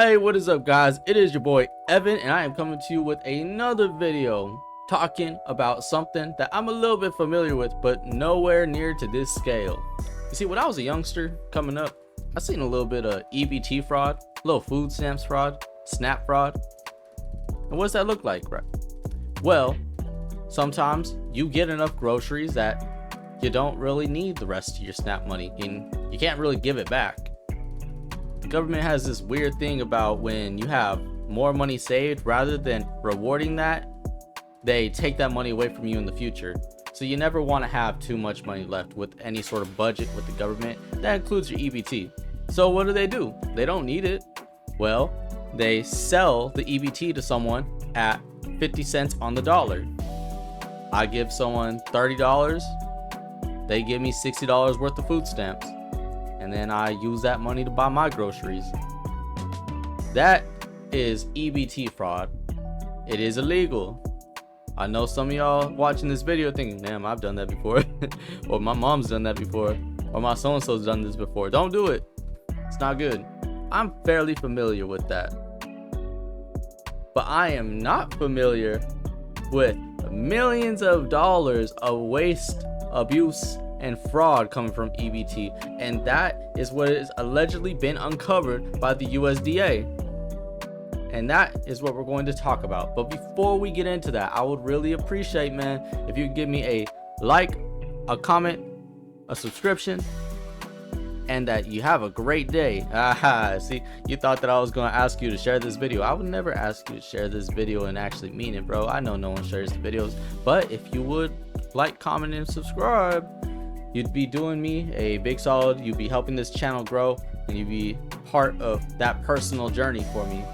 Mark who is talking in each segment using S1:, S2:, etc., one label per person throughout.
S1: Hey, what is up, guys? It is your boy Evan, and I am coming to you with another video talking about something that I'm a little bit familiar with, but nowhere near to this scale. You see, when I was a youngster coming up, I seen a little bit of EBT fraud, a little food stamps fraud, SNAP fraud. And what does that look like, right? Well, sometimes you get enough groceries that you don't really need the rest of your SNAP money, and you can't really give it back. The government has this weird thing about when you have more money saved, rather than rewarding that, they take that money away from you in the future. So you never want to have too much money left with any sort of budget with the government. That includes your EBT. So what do? They don't need it. Well, they sell the EBT to someone at 50 cents on the dollar. I give someone $30, they give me $60 worth of food stamps, and then I use that money to buy my groceries. That is EBT fraud. It is illegal. I know some of y'all watching this video thinking, damn, I've done that before. Or my mom's done that before. Or my so-and-so's done this before. Don't do it. It's not good. I'm fairly familiar with that. But I am not familiar with millions of dollars of waste, abuse, and fraud coming from EBT, and that is what has allegedly been uncovered by the USDA, and that is what we're going to talk about. But before we get into that, I would really appreciate, man, if you could give me a like, a comment, a subscription, and that you have a great day. See, you thought that I was going to ask you to share this video. I would never ask you to share this video and actually mean it, bro. I know no one shares the videos, but if you would like, comment, and subscribe, you'd be doing me a big solid. You'd be helping this channel grow, and you'd be part of that personal journey for me.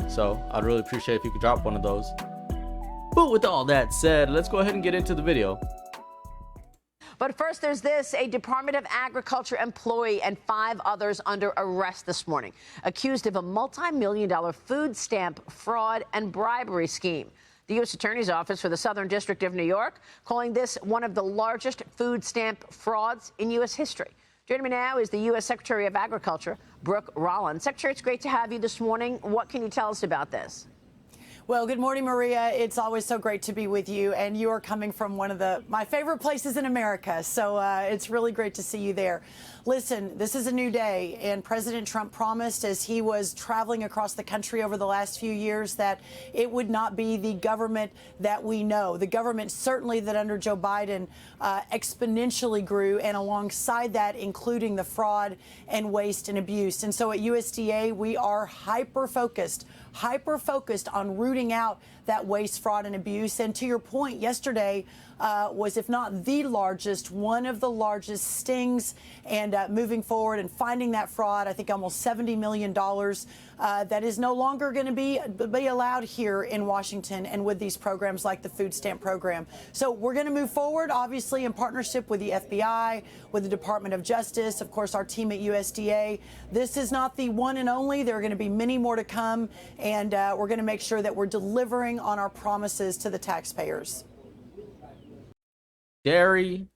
S1: So I'd really appreciate if you could drop one of those. But with all that said, let's go ahead and get into the video.
S2: But first, there's this. A Department of Agriculture employee and 5 others under arrest this morning, accused of a multi-million-dollar food stamp fraud and bribery scheme. The U.S. Attorney's Office for the Southern District of New York calling this one of the largest food stamp frauds in U.S. history. Joining me now is the U.S. Secretary of Agriculture, Brooke Rollins. Secretary, it's great to have you this morning. What can you tell us about this?
S3: Well, good morning, Maria. It's always so great to be with you, and you are coming from one of my favorite places in America, so it's really great to see you there. Listen, this is a new day, and President Trump promised as he was traveling across the country over the last few years that it would not be the government that we know. The government certainly that under Joe Biden exponentially grew, and alongside that, including the fraud and waste and abuse. And so at USDA, we are hyper-focused on rooting out that waste, fraud, and abuse. And to your point, yesterday was, if not the largest, one of the largest stings. And moving forward and finding that fraud, I think almost $70 million that is no longer going to be allowed here in Washington and with these programs like the food stamp program. So we're going to move forward, obviously, in partnership with the FBI, with the Department of Justice, of course, our team at USDA. This is not the one and only. There are going to be many more to come, and we're going to make sure that we're delivering on our promises to the taxpayers.
S1: Dairy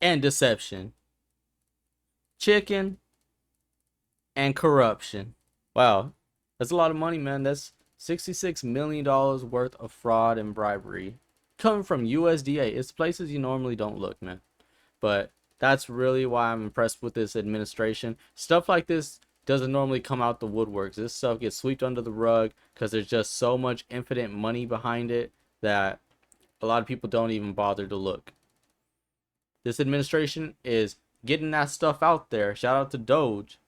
S1: and deception, chicken and corruption. Wow, that's a lot of money, man. That's $66 million worth of fraud and bribery coming from USDA. It's places you normally don't look, man. But that's really why I'm impressed with this administration. Stuff like this doesn't normally come out the woodworks. This stuff gets swept under the rug because there's just so much infinite money behind it that a lot of people don't even bother to look. This administration is getting that stuff out there. Shout out to Doge.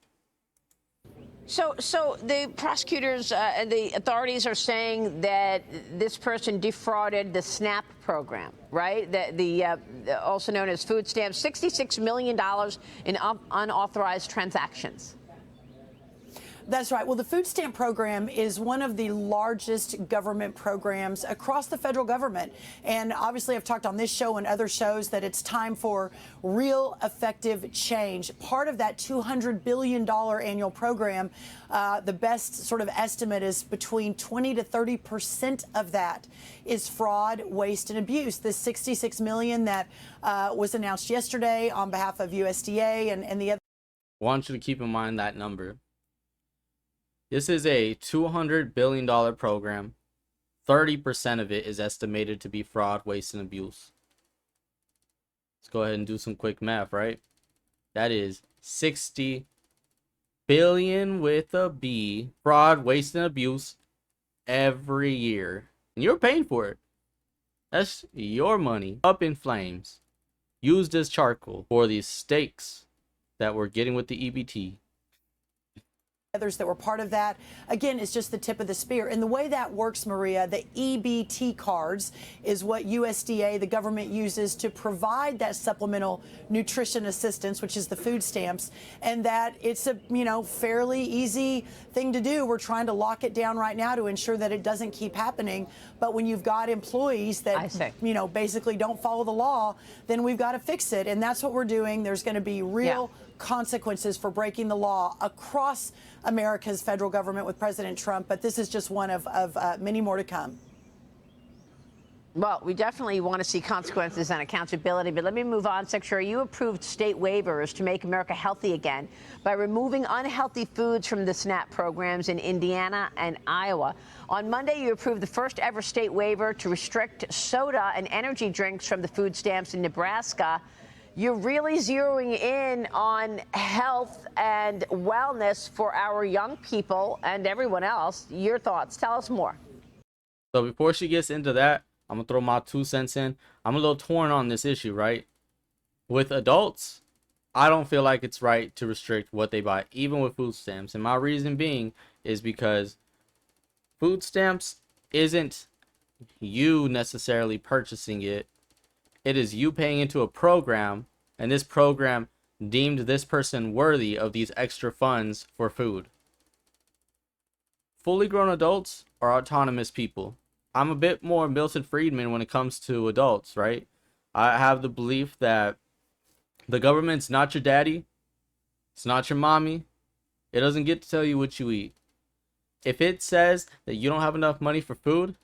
S2: So the prosecutors and the authorities are saying that this person defrauded the SNAP program, right? Also known as food stamps, $66 million in unauthorized transactions.
S3: That's right. Well, the food stamp program is one of the largest government programs across the federal government. And obviously, I've talked on this show and other shows that it's time for real effective change. Part of that $200 billion annual program, the best sort of estimate is between 20 to 30% of that is fraud, waste, and abuse. The $66 million that was announced yesterday on behalf of USDA and the other.
S1: I want you to keep in mind that number. This is a $200 billion program. 30% of it is estimated to be fraud, waste, and abuse. Let's go ahead and do some quick math, right? That is 60 billion with a B, fraud, waste, and abuse every year. And you're paying for it. That's your money up in flames, used as charcoal for these steaks that we're getting with the EBT.
S3: Others that were part of that. Again, it's just the tip of the spear. And the way that works, Maria, the EBT cards is what USDA, the government, uses to provide that supplemental nutrition assistance, which is the food stamps, and that it's a, fairly easy thing to do. We're trying to lock it down right now to ensure that it doesn't keep happening. But when you've got employees that, basically don't follow the law, then we've got to fix it. And that's what we're doing. There's going to be real consequences for breaking the law across America's federal government with President Trump, but this is just one of many more to come.
S2: Well, we definitely want to see consequences and accountability, but let me move on. Secretary, you approved state waivers to make America healthy again by removing unhealthy foods from the SNAP programs in Indiana and Iowa. On Monday, you approved the first ever state waiver to restrict soda and energy drinks from the food stamps in Nebraska. You're really zeroing in on health and wellness for our young people and everyone else. Your thoughts? Tell us more.
S1: So before she gets into that, I'm going to throw my 2 cents in. I'm a little torn on this issue, right? With adults, I don't feel like it's right to restrict what they buy, even with food stamps. And my reason being is because food stamps isn't you necessarily purchasing it. It is you paying into a program, and this program deemed this person worthy of these extra funds for food. Fully grown adults are autonomous people. I'm a bit more Milton Friedman when it comes to adults, right? I have the belief that the government's not your daddy. It's not your mommy. It doesn't get to tell you what you eat. If it says that you don't have enough money for food,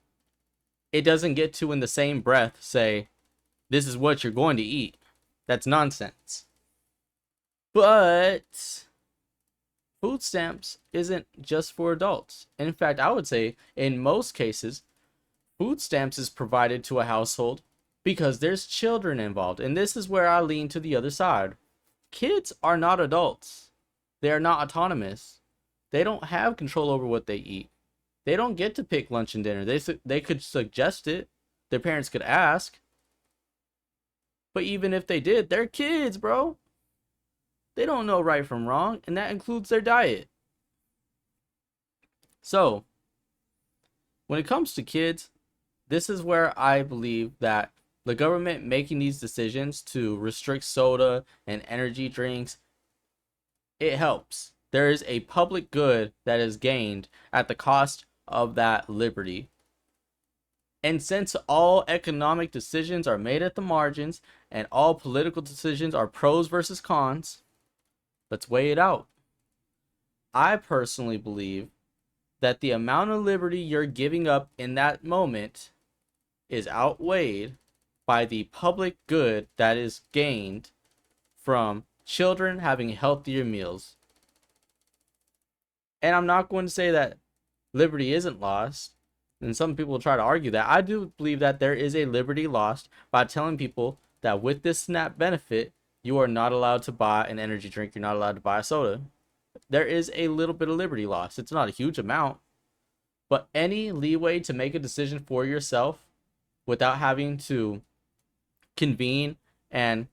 S1: it doesn't get to in the same breath say, this is what you're going to eat. That's nonsense. But food stamps isn't just for adults. In fact, I would say in most cases, food stamps is provided to a household because there's children involved. And this is where I lean to the other side. Kids are not adults. They are not autonomous. They don't have control over what they eat. They don't get to pick lunch and dinner. They could suggest it. Their parents could ask. But even if they did, they're kids, bro. They don't know right from wrong, and that includes their diet. So, when it comes to kids, this is where I believe that the government making these decisions to restrict soda and energy drinks, it helps. There is a public good that is gained at the cost of that liberty. And since all economic decisions are made at the margins and all political decisions are pros versus cons, let's weigh it out. I personally believe that the amount of liberty you're giving up in that moment is outweighed by the public good that is gained from children having healthier meals. And I'm not going to say that liberty isn't lost. And some people try to argue that. I do believe that there is a liberty lost by telling people that with this SNAP benefit, you are not allowed to buy an energy drink. You're not allowed to buy a soda. There is a little bit of liberty lost. It's not a huge amount. But any leeway to make a decision for yourself without having to convene and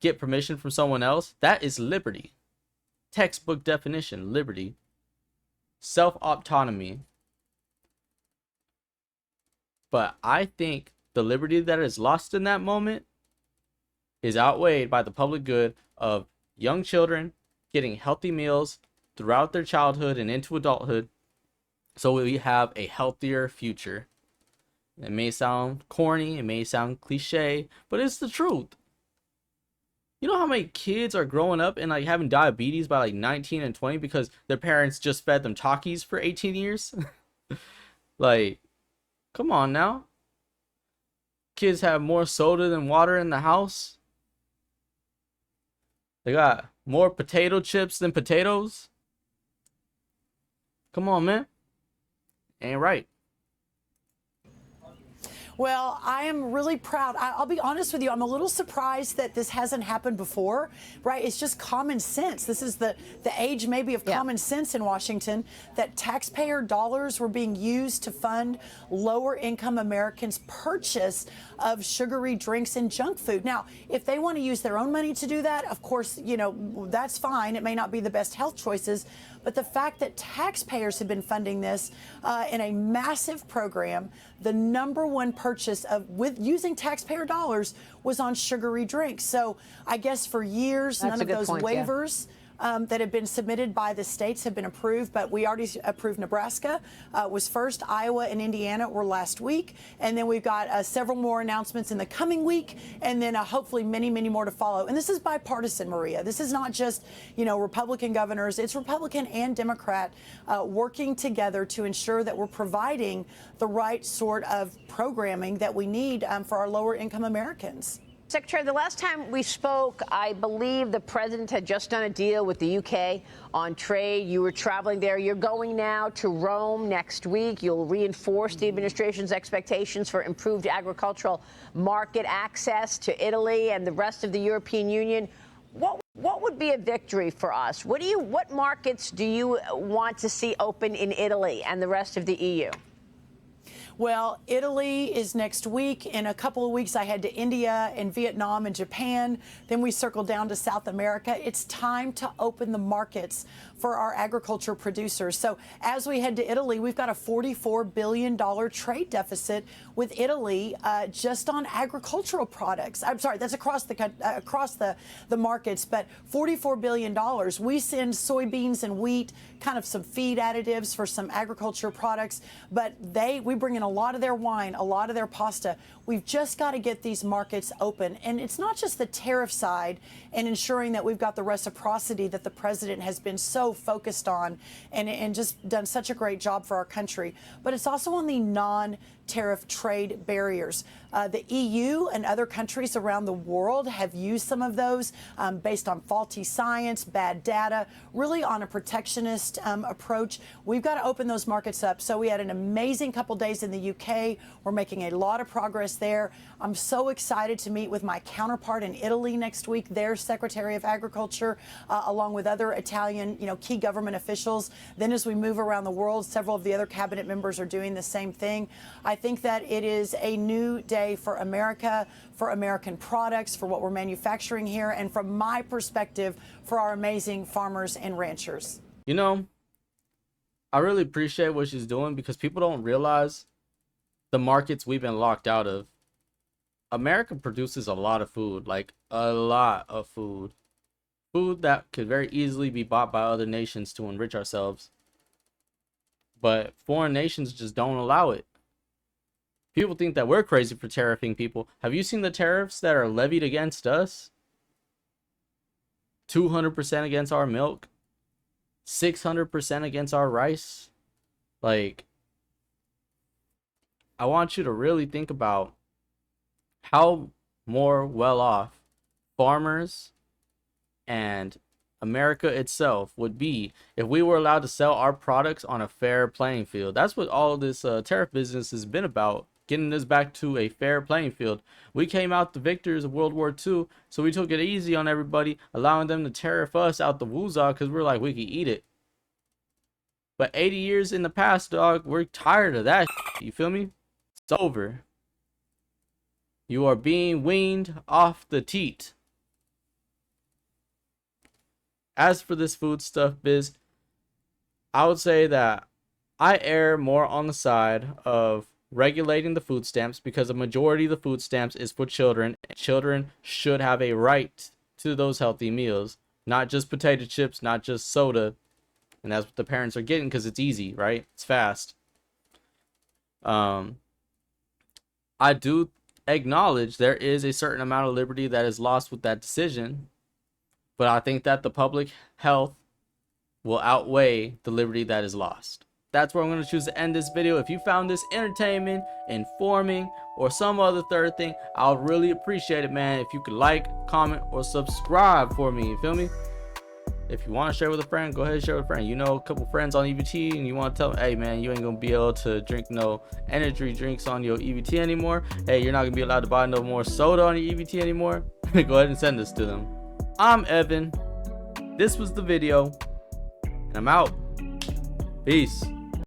S1: get permission from someone else, that is liberty. Textbook definition, liberty. Self-autonomy. But I think the liberty that is lost in that moment is outweighed by the public good of young children getting healthy meals throughout their childhood and into adulthood, so we have a healthier future. It may sound corny, it may sound cliche, but it's the truth. You know how many kids are growing up and having diabetes by 19 and 20 because their parents just fed them Takis for 18 years? Come on now. Kids have more soda than water in the house. They got more potato chips than potatoes. Come on, man. Ain't right.
S3: Well, I am really proud. I'll be honest with you. I'm a little surprised that this hasn't happened before, right? It's just common sense. This is the age maybe of common sense in Washington, that taxpayer dollars were being used to fund lower income Americans' purchase of sugary drinks and junk food. Now, if they want to use their own money to do that, of course, you know, that's fine. It may not be the best health choices, but the fact that taxpayers have been funding this in a massive program, the number one purchase of with using taxpayer dollars was on sugary drinks. So I guess for years,
S2: That's
S3: none
S2: a
S3: of
S2: good
S3: those
S2: point,
S3: waivers that have been submitted by the states have been approved, but we already approved Nebraska was first. Iowa and Indiana were last week, and then we've got several more announcements in the coming week, and then hopefully many, many more to follow. And this is bipartisan, Maria. This is not just, you know, Republican governors. It's Republican and Democrat working together to ensure that we're providing the right sort of programming that we need for our lower income Americans.
S2: Secretary, the last time we spoke, I believe the president had just done a deal with the UK on trade. You were traveling there. You're going now to Rome next week. You'll reinforce the administration's expectations for improved agricultural market access to Italy and the rest of the European Union. What would be a victory for us? What markets do you want to see open in Italy and the rest of the EU?
S3: Well, Italy is next week. In a couple of weeks, I head to India and Vietnam and Japan. Then we circle down to South America. It's time to open the markets for our agriculture producers. So as we head to Italy, we've got a $44 billion trade deficit with Italy just on agricultural products. I'm sorry, that's across the markets, but $44 billion. We send soybeans and wheat, kind of some feed additives for some agriculture products, but we bring in a lot of their wine, a lot of their pasta. We've just got to get these markets open. And it's not just the tariff side and ensuring that we've got the reciprocity that the president has been so focused on and just done such a great job for our country, but it's also on the non-tariff trade barriers. The EU and other countries around the world have used some of those based on faulty science, bad data, really on a protectionist approach. We've got to open those markets up. So we had an amazing couple days in the UK. We're making a lot of progress there. I'm so excited to meet with my counterpart in Italy next week, their Secretary of Agriculture, along with other Italian, key government officials. Then as we move around the world, several of the other cabinet members are doing the same thing. I think that it is a new day for America, for American products, for what we're manufacturing here, and from my perspective, for our amazing farmers and ranchers.
S1: I really appreciate what she's doing because people don't realize the markets we've been locked out of. America produces a lot of food, like a lot of food. Food that could very easily be bought by other nations to enrich ourselves. But foreign nations just don't allow it. People think that we're crazy for tariffing people. Have you seen the tariffs that are levied against us? 200% against our milk. 600% against our rice. Like, I want you to really think about how more well off farmers and America itself would be if we were allowed to sell our products on a fair playing field. That's what all of this tariff business has been about, getting us back to a fair playing field. We came out the victors of World War II, so we took it easy on everybody, allowing them to tariff us out the woozah because we're like, we could eat it. But 80 years in the past, dog, we're tired of that shit, you feel me? It's over. You are being weaned off the teat. As for this food stuff biz, I would say that I err more on the side of regulating the food stamps because a majority of the food stamps is for children. And children should have a right to those healthy meals, not just potato chips, not just soda. And that's what the parents are getting because it's easy, right? It's fast. I do acknowledge there is a certain amount of liberty that is lost with that decision, but I think that the public health will outweigh the liberty that is lost. That's where I'm going to choose to end this video. If you found this entertainment, informing, or some other third thing, I'll really appreciate it, man. If you could like, comment, or subscribe for me. You feel me? If you want to share with a friend, go ahead and share with a friend. You know a couple friends on EBT and you want to tell them, hey man, you ain't gonna be able to drink no energy drinks on your EBT anymore. Hey, you're not gonna be allowed to buy no more soda on your EBT anymore. Go ahead and send this to them. I'm Evan. This was the video, and I'm out. Peace.